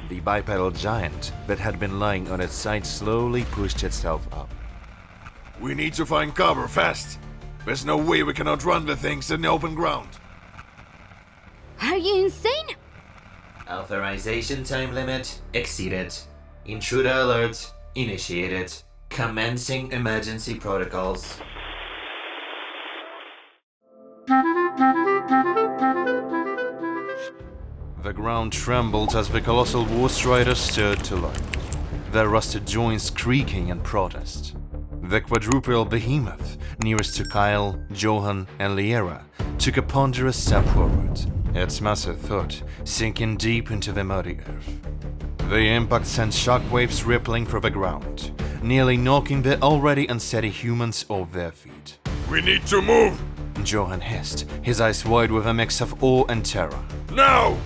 The bipedal giant that had been lying on its side slowly pushed itself up. We need to find cover fast. There's no way we can outrun the things in the open ground. Are you insane? Authorization time limit exceeded. Intruder alert initiated. Commencing emergency protocols. The ground trembled as the colossal war strider stirred to life, their rusted joints creaking in protest. The quadrupedal behemoth, nearest to Kyle, Johan, and Liera, took a ponderous step forward, its massive foot sinking deep into the muddy earth. The impact sent shockwaves rippling through the ground, nearly knocking the already unsteady humans off their feet. We need to move! Johan hissed, his eyes wide with a mix of awe and terror. Now!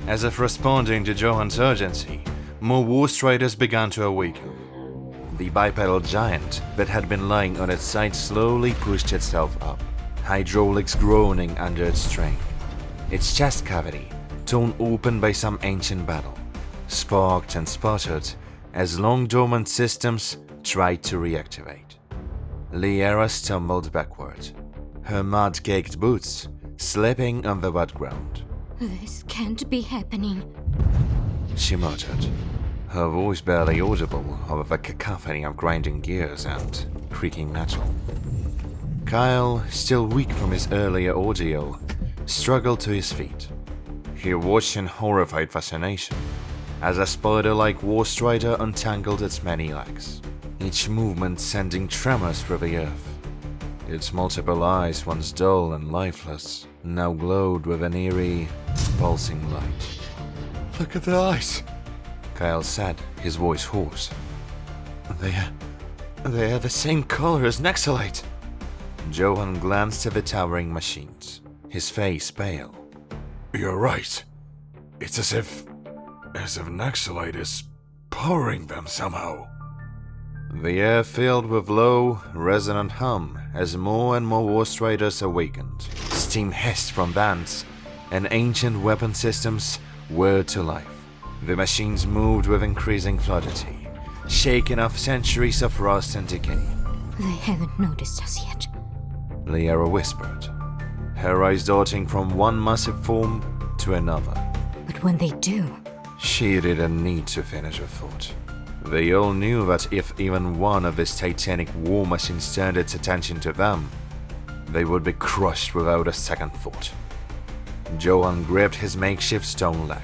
As if responding to Johan's urgency, more war striders began to awaken. The bipedal giant that had been lying on its side slowly pushed itself up, hydraulics groaning under its strain. Its chest cavity, torn open by some ancient battle, sparked and sputtered as long-dormant systems tried to reactivate. Liera stumbled backward, her mud-caked boots slipping on the wet ground. This can't be happening. She muttered, her voice barely audible over the cacophony of grinding gears and creaking metal. Kyle, still weak from his earlier ordeal, struggled to his feet. He watched in horrified fascination as a spider-like war strider untangled its many legs, each movement sending tremors through the earth. Its multiple eyes, once dull and lifeless, now glowed with an eerie, pulsing light. Look at the eyes! Kyle said, his voice hoarse. They are the same color as Nexalite. Johan glanced at the towering machines, his face pale. You're right. It's as if Nexalite is powering them somehow. The air filled with low, resonant hum as more and more war striders awakened. Steam hissed from vents, and ancient weapon systems whirred to life. The machines moved with increasing fluidity, shaken off centuries of rust and decay. They haven't noticed us yet. Liera whispered, her eyes darting from one massive form to another. But when they do... She didn't need to finish her thought. They all knew that if even one of these titanic war machines turned its attention to them, they would be crushed without a second thought. Johan gripped his makeshift stone leg,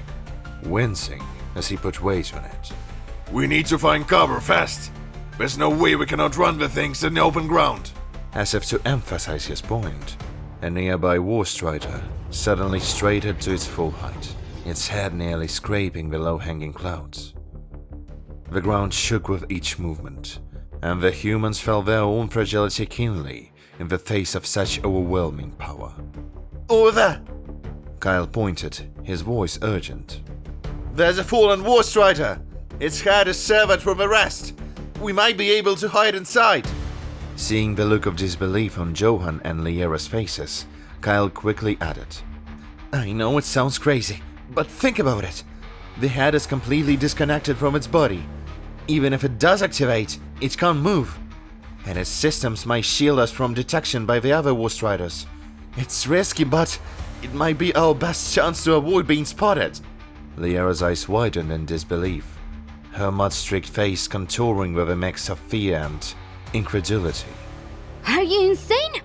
wincing as he put weight on it. We need to find cover fast. There's no way we can outrun the things in the open ground. As if to emphasize his point, a nearby war strider suddenly straightened to its full height, its head nearly scraping the low-hanging clouds. The ground shook with each movement, and the humans felt their own fragility keenly in the face of such overwhelming power. Over there! Kyle pointed, his voice urgent. There's a fallen war strider! Its head is severed from the rest! We might be able to hide inside! Seeing the look of disbelief on Johan and Liera's faces, Kyle quickly added. I know it sounds crazy, but think about it. The head is completely disconnected from its body. Even if it does activate, it can't move. And its systems might shield us from detection by the other war striders. It's risky, but it might be our best chance to avoid being spotted. Liera's eyes widened in disbelief, her mud-streaked face contouring with a mix of fear and incredulity. Are you insane?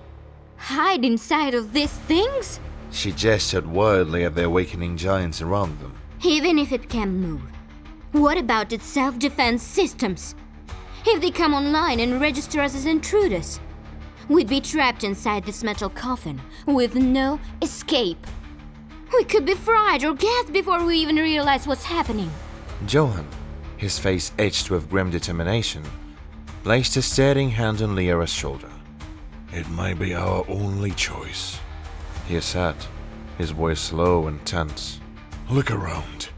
Hide inside of these things? She gestured wildly at the awakening giants around them. Even if it can move. What about its self-defense systems? If they come online and register us as intruders, we'd be trapped inside this metal coffin with no escape. We could be fried or gassed before we even realize what's happening. Johan, his face etched with grim determination, placed a steadying hand on Liera's shoulder. It might be our only choice, he said, his voice low and tense. Look around.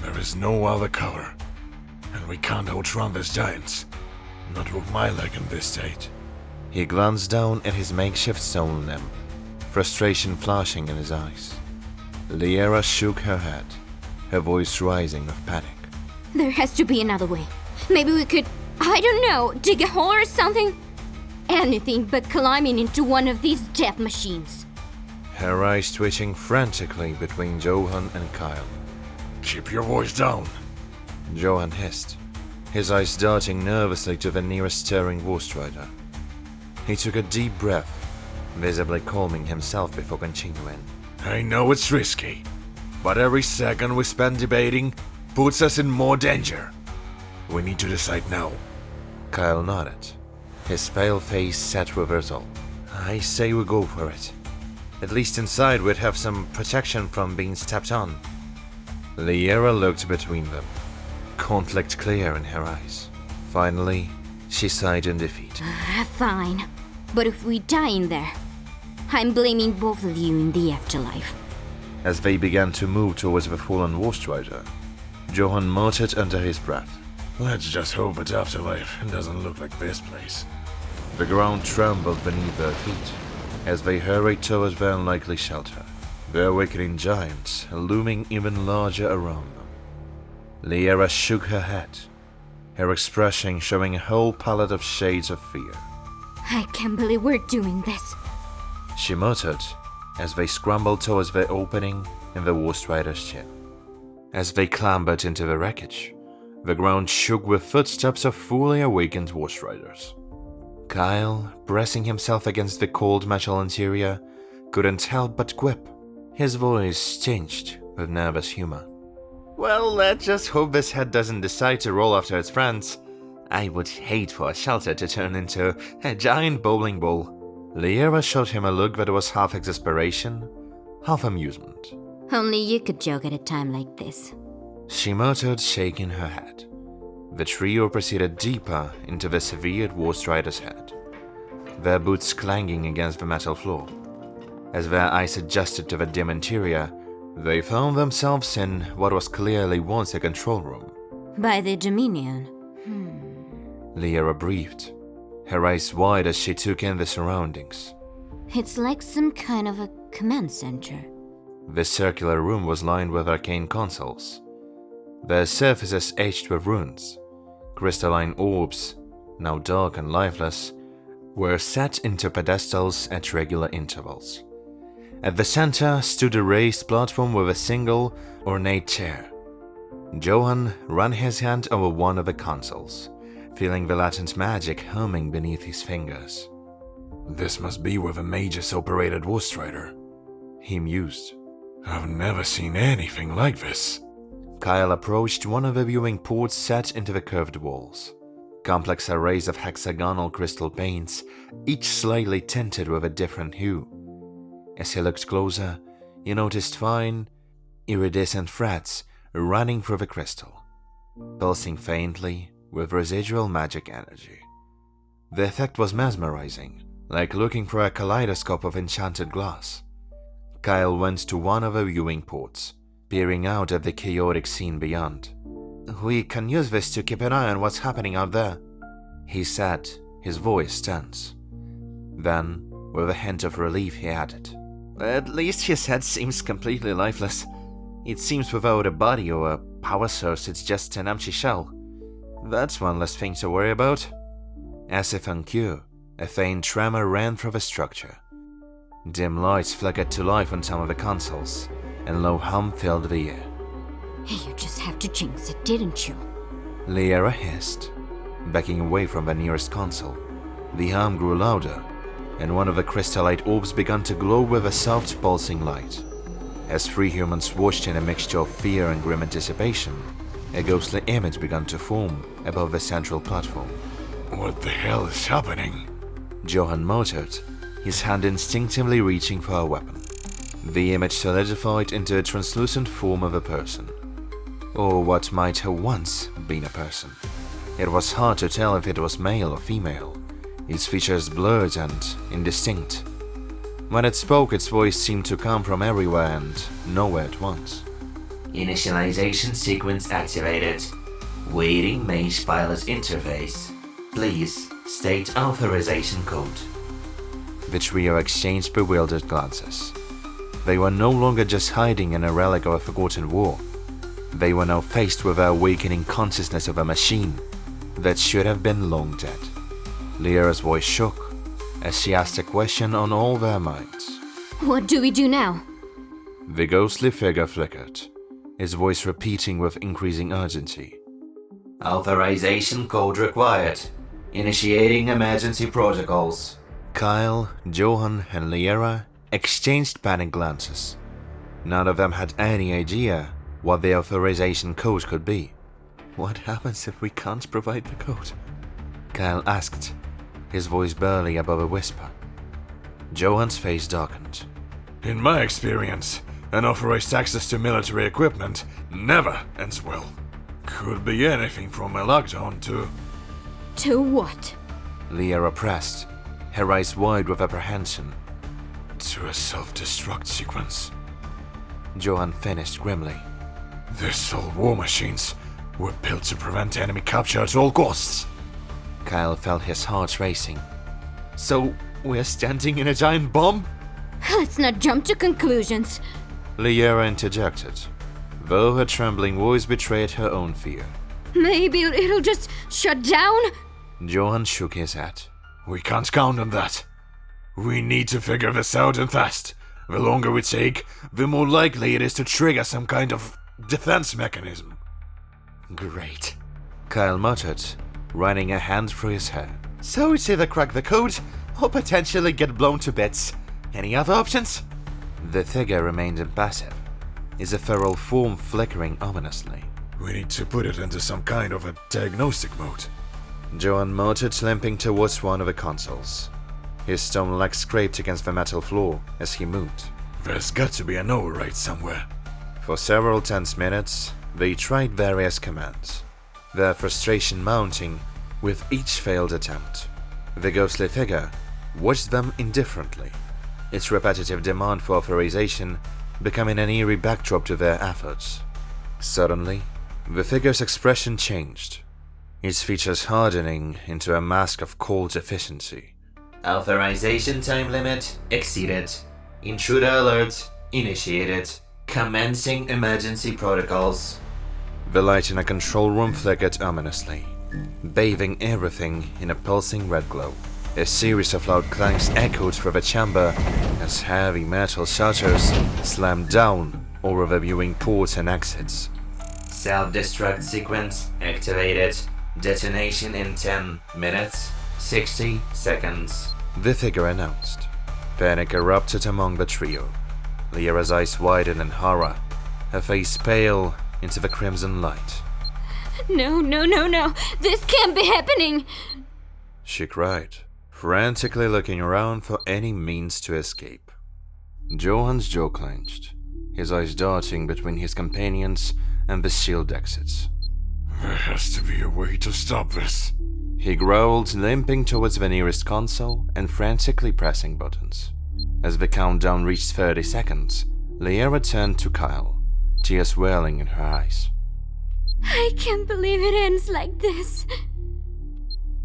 There is no other cover, and we can't outrun these giants. Not with my leg in this state. He glanced down at his makeshift stone limb, frustration flashing in his eyes. Liera shook her head, her voice rising with panic. There has to be another way. Maybe we could, I don't know, dig a hole or something? Anything but climbing into one of these death machines. Her eyes twitching frantically between Johan and Kyle. Keep your voice down. Johan hissed, his eyes darting nervously to the nearest stirring war strider. He took a deep breath, visibly calming himself before continuing. I know it's risky, but every second we spend debating puts us in more danger. We need to decide now. Kyle nodded, his pale face set with resolve. I say we go for it. At least inside we'd have some protection from being stepped on. Liera looked between them, conflict clear in her eyes. Finally, she sighed in defeat. Fine. But if we die in there, I'm blaming both of you in the afterlife. As they began to move towards the fallen war strider, Johan muttered under his breath. Let's just hope its afterlife doesn't look like this place. The ground trembled beneath their feet as they hurried towards their unlikely shelter, the awakening giants looming even larger around them. Liera shook her head, her expression showing a whole palette of shades of fear. I can't believe we're doing this. She muttered as they scrambled towards the opening in the war strider's ship. As they clambered into the wreckage, the ground shook with footsteps of fully awakened war striders. Kyle, pressing himself against the cold metal interior, couldn't help but quip, his voice tinged with nervous humor. Well, let's just hope this head doesn't decide to roll after its friends. I would hate for a shelter to turn into a giant bowling ball. Liera shot him a look that was half exasperation, half amusement. Only you could joke at a time like this. She muttered, shaking her head. The trio proceeded deeper into the severed war strider's head, their boots clanging against the metal floor. As their eyes adjusted to the dim interior, they found themselves in what was clearly once a control room. By the Dominion. Liera breathed, her eyes wide as she took in the surroundings. It's like some kind of a command center. The circular room was lined with arcane consoles, their surfaces etched with runes. Crystalline orbs, now dark and lifeless, were set into pedestals at regular intervals. At the center stood a raised platform with a single, ornate chair. Johan ran his hand over one of the consoles, feeling the latent magic humming beneath his fingers. This must be where the mages operated war strider, he mused. I've never seen anything like this. Kyle approached one of the viewing ports set into the curved walls. Complex arrays of hexagonal crystal paints, each slightly tinted with a different hue. As he looked closer, he noticed fine, iridescent threads running through the crystal, pulsing faintly with residual magic energy. The effect was mesmerizing, like looking through a kaleidoscope of enchanted glass. Kyle went to one of the viewing ports, peering out at the chaotic scene beyond. We can use this to keep an eye on what's happening out there, he said, his voice tense. Then, with a hint of relief, he added, At least his head seems completely lifeless. It seems without a body or a power source, it's just an empty shell. That's one less thing to worry about. As if on cue, a faint tremor ran through the structure. Dim lights flickered to life on some of the consoles, and low hum filled the air. You just have to jinx it, didn't you? Liera hissed, backing away from the nearest console. The hum grew louder, and one of the crystallite orbs began to glow with a soft pulsing light. As three humans watched in a mixture of fear and grim anticipation, a ghostly image began to form above the central platform. What the hell is happening? Johan muttered, his hand instinctively reaching for a weapon. The image solidified into a translucent form of a person, or what might have once been a person. It was hard to tell if it was male or female, its features blurred and indistinct. When it spoke, its voice seemed to come from everywhere and nowhere at once. Initialization sequence activated. Waiting Mage Pilot interface. Please state authorization code. The trio exchanged bewildered glances. They were no longer just hiding in a relic of a forgotten war. They were now faced with the awakening consciousness of a machine that should have been long dead. Liara's voice shook as she asked a question on all their minds. What do we do now? The ghostly figure flickered, his voice repeating with increasing urgency. Authorization code required. Initiating emergency protocols. Kyle, Johan, and Liara exchanged panicked glances. None of them had any idea what the authorization code could be. What happens if we can't provide the code? Kyle asked, his voice barely above a whisper. Johan's face darkened. In my experience, unauthorized access to military equipment never ends well. Could be anything from a lockdown to... To what? Liara pressed, her eyes wide with apprehension. to a self-destruct sequence. Johan finished grimly. These old war machines were built to prevent enemy capture at all costs. Kyle felt his heart racing. So, we're standing in a giant bomb? Let's not jump to conclusions. Liara interjected, though her trembling voice betrayed her own fear. Maybe it'll just shut down? Johan shook his head. We can't count on that. We need to figure this out and fast. The longer we take, the more likely it is to trigger some kind of defense mechanism. Great, Kyle muttered, running a hand through his hair. So it's either crack the code, or potentially get blown to bits. Any other options? The figure remained impassive, his ethereal form flickering ominously. We need to put it into some kind of a diagnostic mode. Johan muttered, limping towards one of the consoles. His stone legs scraped against the metal floor as he moved. There's got to be an override somewhere. For several tense minutes, they tried various commands, their frustration mounting with each failed attempt. The ghostly figure watched them indifferently, its repetitive demand for authorization becoming an eerie backdrop to their efforts. Suddenly, the figure's expression changed, its features hardening into a mask of cold efficiency. Authorization time limit exceeded. Intruder alert initiated. Commencing emergency protocols. The light in a control room flickered ominously, bathing everything in a pulsing red glow. A series of loud clangs echoed through the chamber as heavy metal shutters slammed down over the viewing ports and exits. Self-destruct sequence activated. Detonation in 10 minutes, 60 seconds. The figure announced. Panic erupted among the trio. Liara's eyes widened in horror, her face pale into the crimson light. No. This can't be happening. She cried, frantically looking around for any means to escape. Johan's jaw clenched, his eyes darting between his companions and the sealed exits. There has to be a way to stop this. He growled, limping towards the nearest console and frantically pressing buttons. As the countdown reached 30 seconds, Liara turned to Kyle, tears welling in her eyes. I can't believe it ends like this.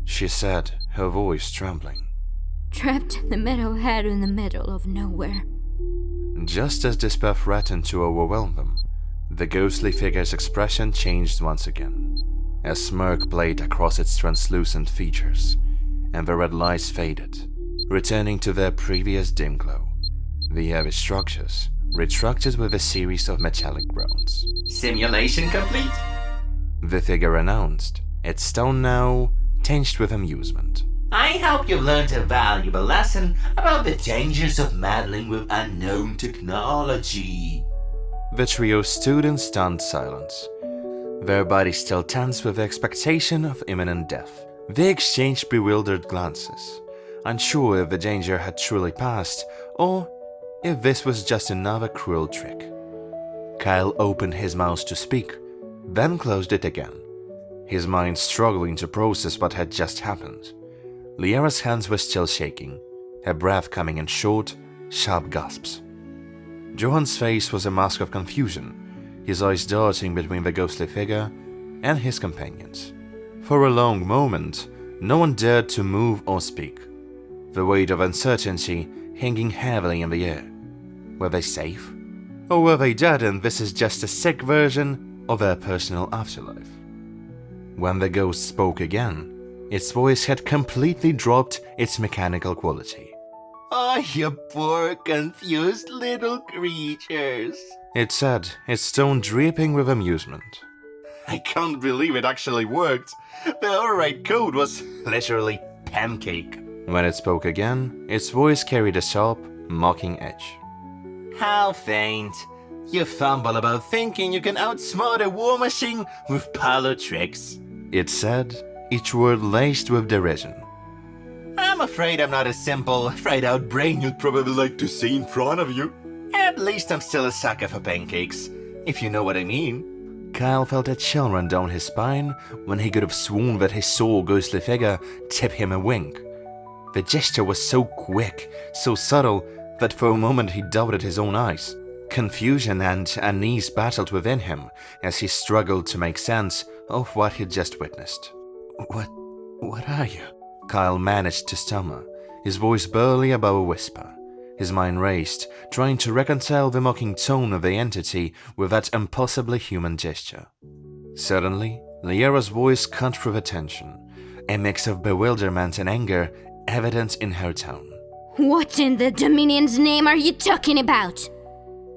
She said, her voice trembling. Trapped in the metalhead in the middle of nowhere. Just as despair threatened to overwhelm them, the ghostly figure's expression changed once again. A smirk played across its translucent features, and the red lights faded, returning to their previous dim glow. The heavy structures retracted with a series of metallic groans. Simulation complete? The figure announced, its tone now tinged with amusement. I hope you've learned a valuable lesson about the dangers of meddling with unknown technology. The trio stood in stunned silence, their bodies still tense with the expectation of imminent death. They exchanged bewildered glances, unsure if the danger had truly passed or if this was just another cruel trick. Kyle opened his mouth to speak, then closed it again, his mind struggling to process what had just happened. Liara's hands were still shaking, her breath coming in short, sharp gasps. Johan's face was a mask of confusion, his eyes darting between the ghostly figure and his companions. For a long moment, no one dared to move or speak, the weight of uncertainty hanging heavily in the air. Were they safe? Or were they dead and this is just a sick version of their personal afterlife. When the ghost spoke again, its voice had completely dropped its mechanical quality. Oh, you poor, confused little creatures. It said, its tone dripping with amusement. I can't believe it actually worked. The override code was literally pancake. When it spoke again, its voice carried a sharp, mocking edge. How faint. You fumble about thinking you can outsmart a war machine with parlor tricks. It said, each word laced with derision. I'm afraid I'm not a simple, fried-out brain you'd probably like to see in front of you. At least I'm still a sucker for pancakes, if you know what I mean. Kyle felt a chill run down his spine when he could have sworn that he saw a ghostly figure tip him a wink. The gesture was so quick, so subtle, that for a moment he doubted his own eyes. Confusion and unease battled within him as he struggled to make sense of what he'd just witnessed. What are you? Kyle managed to stammer, his voice barely above a whisper. His mind raced, trying to reconcile the mocking tone of the entity with that impossibly human gesture. Suddenly, Liara's voice cut through the tension, a mix of bewilderment and anger evident in her tone. What in the Dominion's name are you talking about?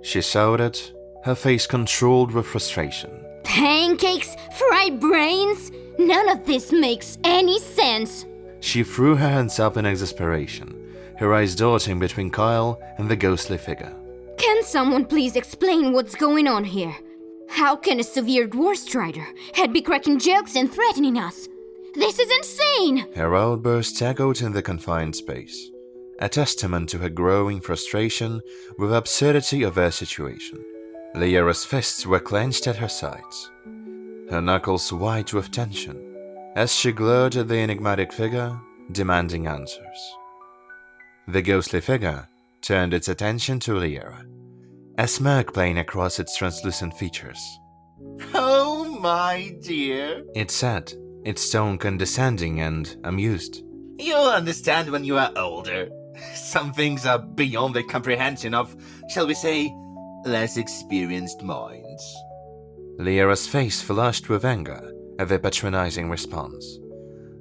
She shouted, her face controlled with frustration. Pancakes? Fried brains? None of this makes any sense. She threw her hands up in exasperation, her eyes darting between Kyle and the ghostly figure. Can someone please explain what's going on here? How can a severe dwarf strider head be cracking jokes and threatening us? This is insane! Her outburst echoed in the confined space, a testament to her growing frustration with the absurdity of their situation. Liara's fists were clenched at her sides, her knuckles white with tension, as she glared at the enigmatic figure, demanding answers. The ghostly figure turned its attention to Liara, a smirk playing across its translucent features. Oh my dear. It said, its tone condescending and amused. You'll understand when you are older. Some things are beyond the comprehension of, shall we say, less experienced minds. Liara's face flushed with anger at the patronizing response.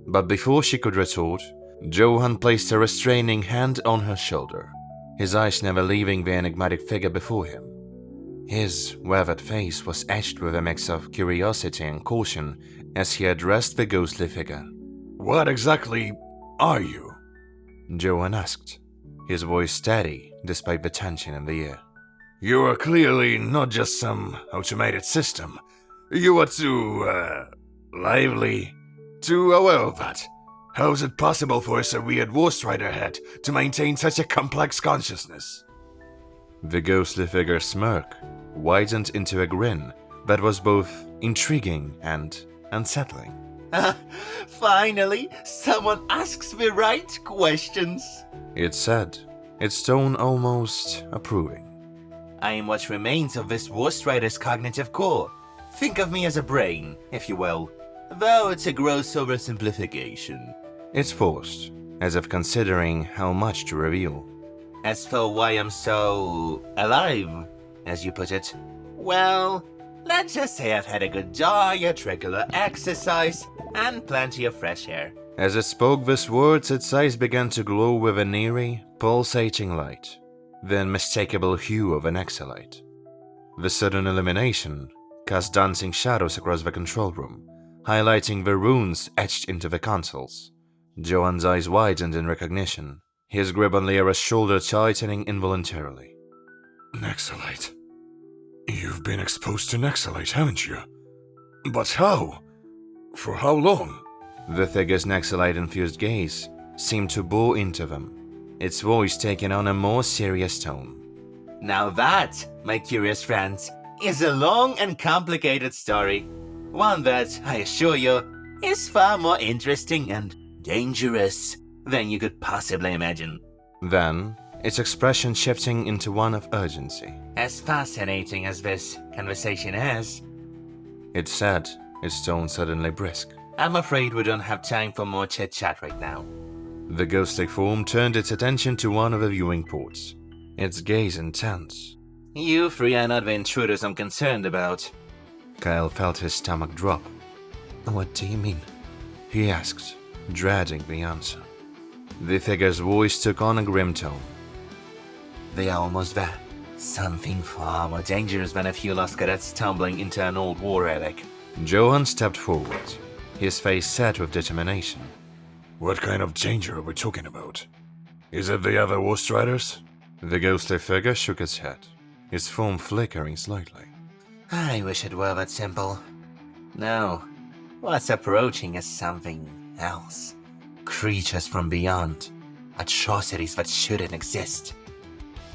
But before she could retort, Johan placed a restraining hand on her shoulder, his eyes never leaving the enigmatic figure before him. His weathered face was etched with a mix of curiosity and caution as he addressed the ghostly figure. What exactly are you? Johan asked, his voice steady despite the tension in the air. You are clearly not just some automated system. You are too, lively, too aware of that. How is it possible for a weird war strider head to maintain such a complex consciousness? The ghostly figure's smirk widened into a grin that was both intriguing and unsettling. Finally, someone asks the right questions. It said, its tone almost approving. I am what remains of this war strider's cognitive core. Think of me as a brain, if you will, though it's a gross oversimplification. It paused, as if considering how much to reveal. As for why I'm so alive, as you put it, well, let's just say I've had a good diet, regular exercise, and plenty of fresh air. As it spoke these words, its eyes began to glow with an eerie, pulsating light, the unmistakable hue of an exhalite. The sudden illumination cast dancing shadows across the control room, highlighting the runes etched into the consoles. Johan's eyes widened in recognition, his grip on Liara's shoulder tightening involuntarily. Nexalite. You've been exposed to Nexalite, haven't you? But how? For how long? The figure's Nexalite-infused gaze seemed to bore into them, its voice taking on a more serious tone. Now that, my curious friends, is a long and complicated story. One that, I assure you, is far more interesting and dangerous than you could possibly imagine. Then, its expression shifting into one of urgency. As fascinating as this conversation is, It said, its tone suddenly brisk. I'm afraid we don't have time for more chit-chat right now. The ghostly form turned its attention to one of the viewing ports, its gaze intense. You three are not the intruders I'm concerned about. Kyle felt his stomach drop. What do you mean? He asked, dreading the answer. The figure's voice took on a grim tone. They are almost there. Something far more dangerous than a few lost cadets tumbling into an old war relic. Johan stepped forward, his face set with determination. What kind of danger are we talking about? Is it the other War Striders? The ghostly figure shook its head, his form flickering slightly. I wish it were that simple. No, what's approaching is something else. Creatures from beyond. Atrocities that shouldn't exist.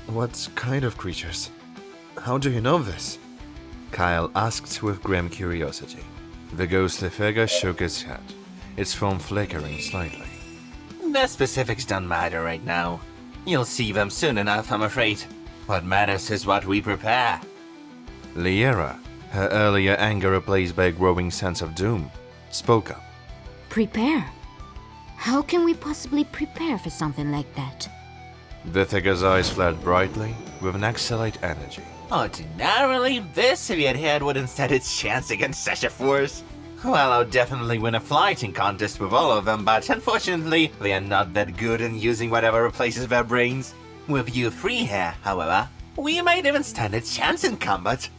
What kind of creatures? How do you know this? Kyle asked with grim curiosity. The ghostly figure shook its head, its form flickering slightly. The specifics don't matter right now. You'll see them soon enough, I'm afraid. What matters is what we prepare. Liera, her earlier anger replaced by a growing sense of doom, spoke up. Prepare? How can we possibly prepare for something like that? The figure's eyes flared brightly, with an excellent energy. Ordinarily, this Soviet head wouldn't stand a chance against such a force. Well, I'll definitely win a fighting contest with all of them, but unfortunately, they are not that good in using whatever replaces their brains. With you free here, however, we might even stand a chance in combat.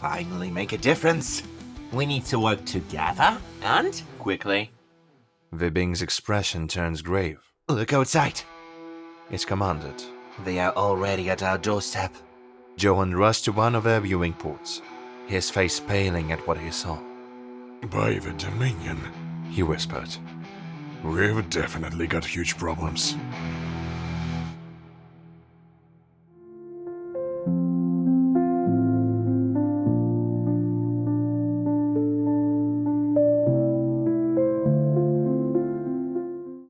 Finally make a difference. We need to work together, and quickly. The being's expression turns grave. Look outside. It commanded. They are already at our doorstep. Johan rushed to one of their viewing ports, his face paling at what he saw. By the Dominion, He whispered. we've definitely got huge problems.